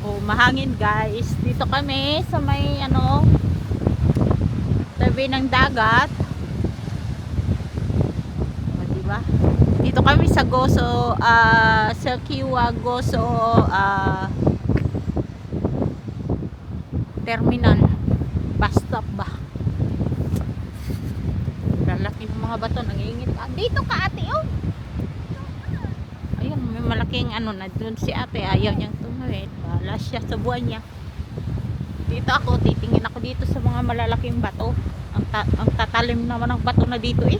Oh, mahangin guys. Dito kami sa may ano, tabi ng dagat. O, diba? Dito kami sa Goso, sa Kiwa Goso Terminal. Bus stop ba? Lalaki ng mga bato, nangiingit. Dito ka ate, oh. Ayun, may malaking ano na doon si ate. Ayaw niyang tumawid. Wala siya sa buwan niya. Dito ako, titingin ako dito sa mga malalaking bato. Ang tatalim naman ng bato na dito eh.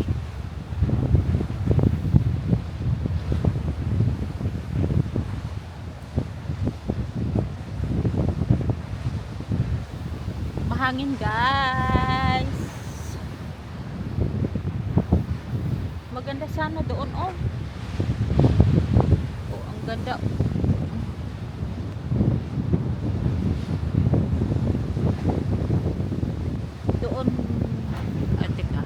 Mahangin guys. Maganda sana doon oh. Oh, ang ganda. Doon teka.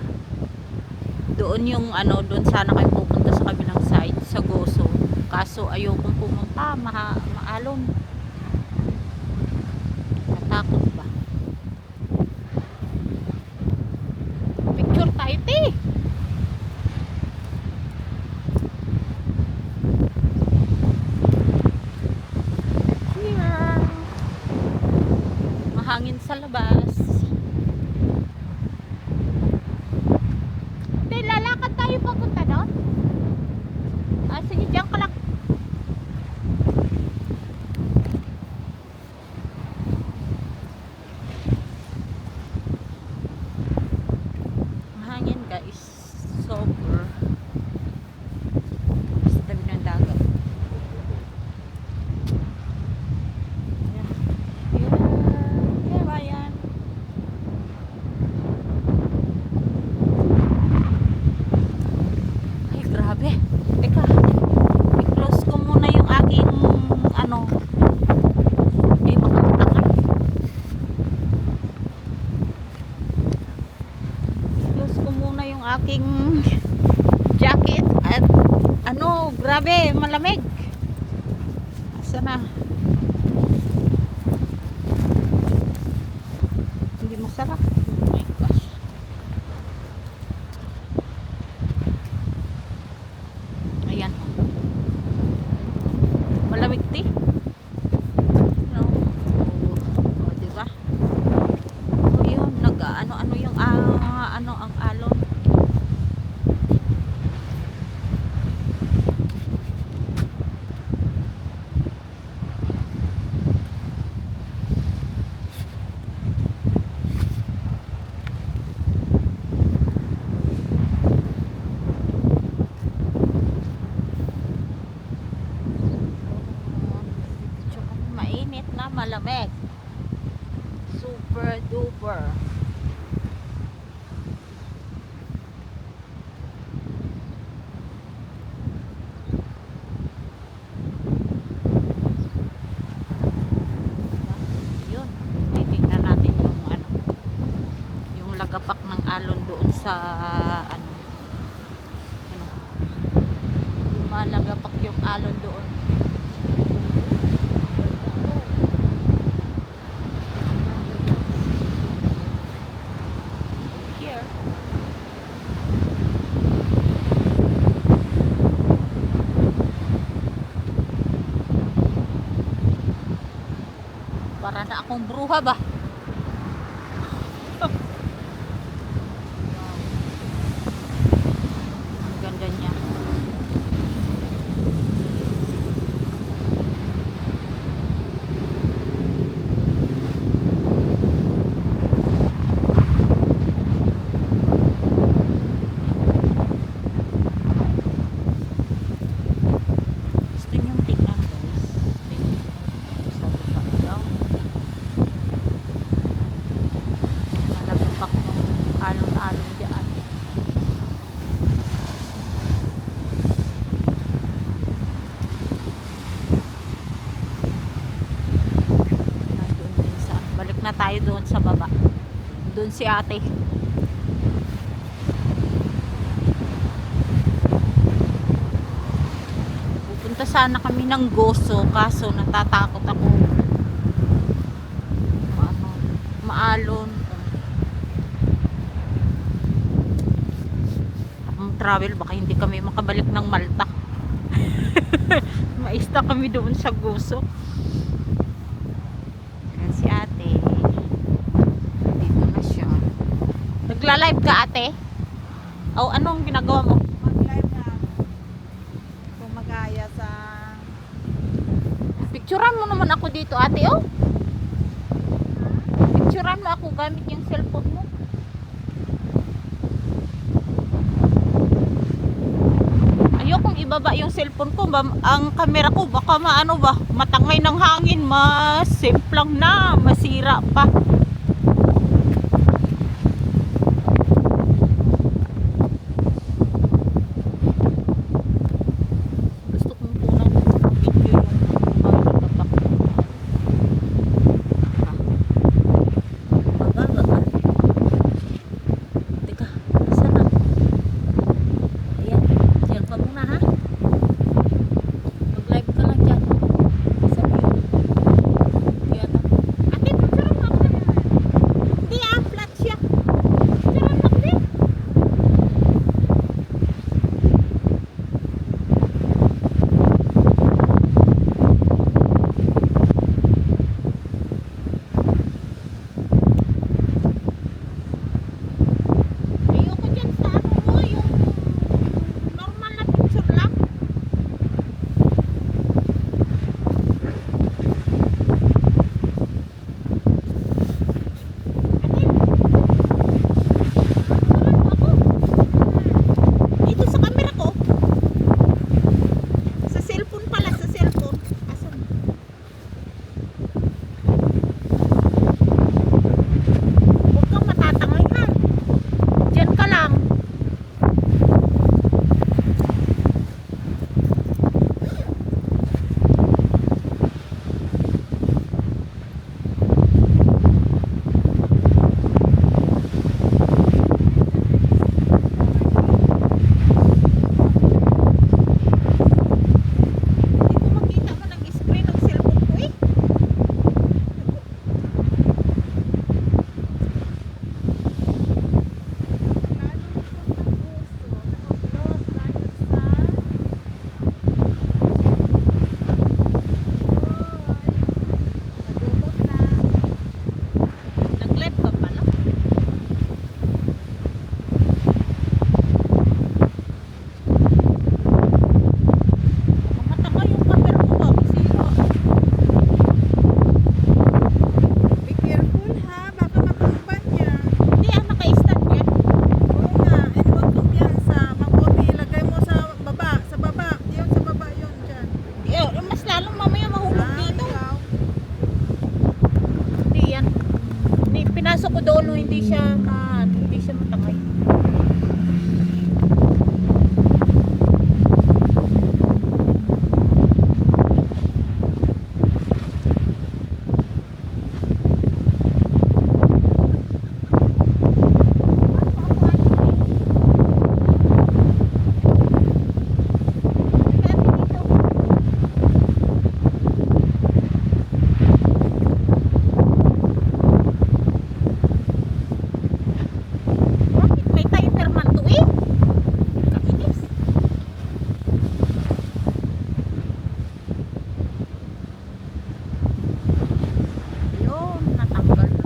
Doon yung ano, doon sana kayo pupunta sa kabilang side sa Goso. Kaso ayokong pumunta, maalon. Natakot ba? Picture tayo, te. Here. Mahangin sa labas. Te, lalakad tayo papunta doon? Sige, diyan ka lang. Mahangin guys. Sober. Sa tabi ng dagat. Ayan. Ayan. Ayan. Ay, grabe. Teka. I-close ko muna yung aking ano. Makapataka. I-close ko muna yung aking jacket at ano, grabe, malamig. Asa na? Hindi masarap. Oh my gosh. Ayan. Malamig ti. No. Oh, diba? Oh, yun. Ano yung ano ang alon. Mainit na malamig. Super duper. Yun. Titingnan natin yung ano, yung lagapak ng alon doon sa ano, lumalagapak yung alon doon. Here. Para na akong bruha ba? Ang ganda niya. Gusto niyong tingnan guys. Sa baba daw. Malagpak ng alon-alon dyan. Nandun din sa, balik na tayo doon sa baba. Doon si ate. Pupunta sana kami ng Goso kaso natatakot ako maalon. Ang travel, baka hindi kami makabalik ng Malta. Maista kami doon sa Guso. Ayan si ate. Dito na siya. Nagla-live ka ate? O anong ginagawa mo? Mag-live na ako. Kumagaya sa... Picturean mo naman ako dito ate oh. Picturean mo ako gamit yung cellphone mo. Ayokong ibaba yung cellphone ko, ang camera ko baka maano ba, matangay ng hangin, masimplang na, masira pa. Gusto kong tunang video yung babak. Bababa ka. Teka, saan na? Ayan, dyan pa muna ha. Mag-live ka lang dyan. Sabi yun. Yata. Ate, pagkaroon ako. Hindi flat siya. Pagkaroon ako din. Ayoko dyan sa ano mo, yung normal na picture lang. Dito sa camera ko. Sa cellphone pala, sa cellphone. Asan? Huwag kang matatangay ha. Diyan ka lang. Hindi ko makita mo nag-screen ng cellphone ko eh. Nag-live ka pala. Mamataka yung camera ko ba? Masira. Be careful ha, baka matumban yan. Hindi naka-stand yan. Oo nga, and huwag kumpiyansa. Mabuti, ilagay mo sa baba, sa baba. Yun, sa baba yun, dyan. Mas lalong mamaya mahulog dito. Ikaw. Hindi yan. Pinasok ko doon, no, hindi siya matangay. Bakit may timer man to eh? Kainis. Yun, natanggal na.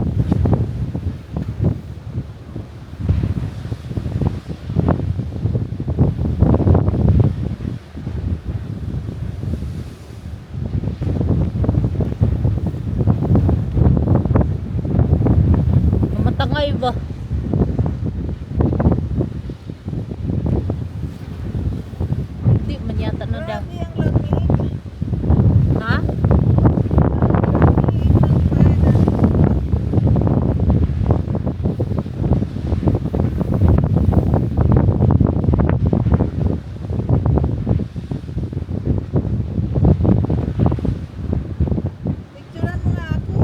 Matangay ba? Hindi man yata na daw. Grabe ang lamig. Ha? Picturean mo nga ako.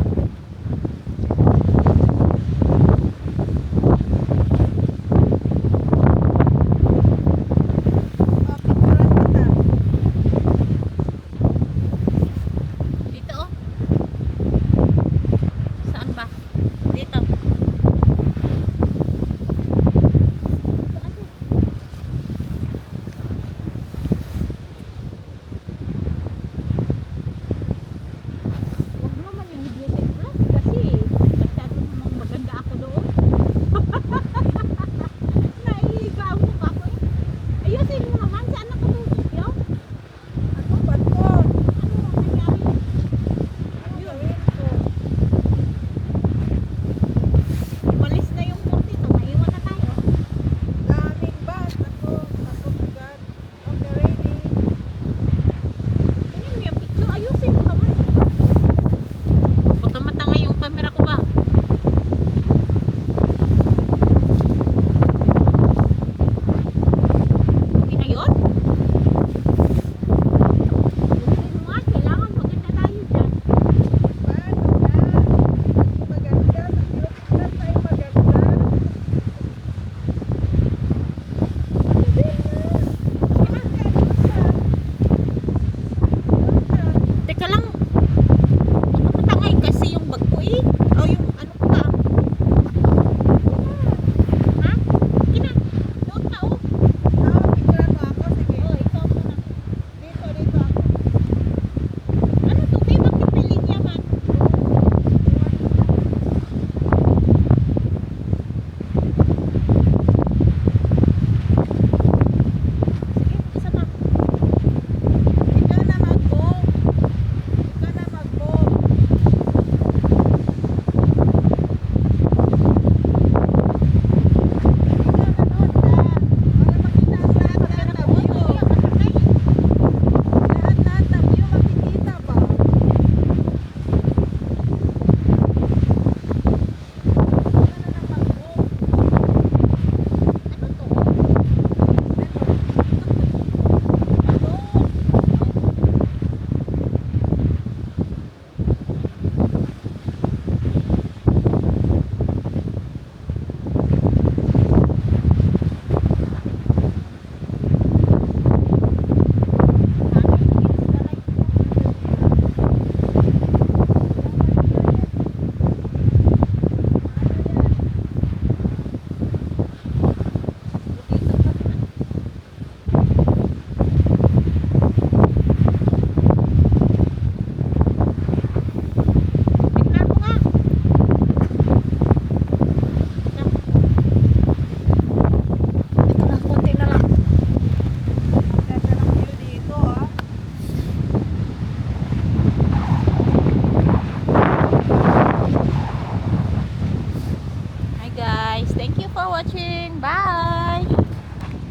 Thank you for watching. Bye!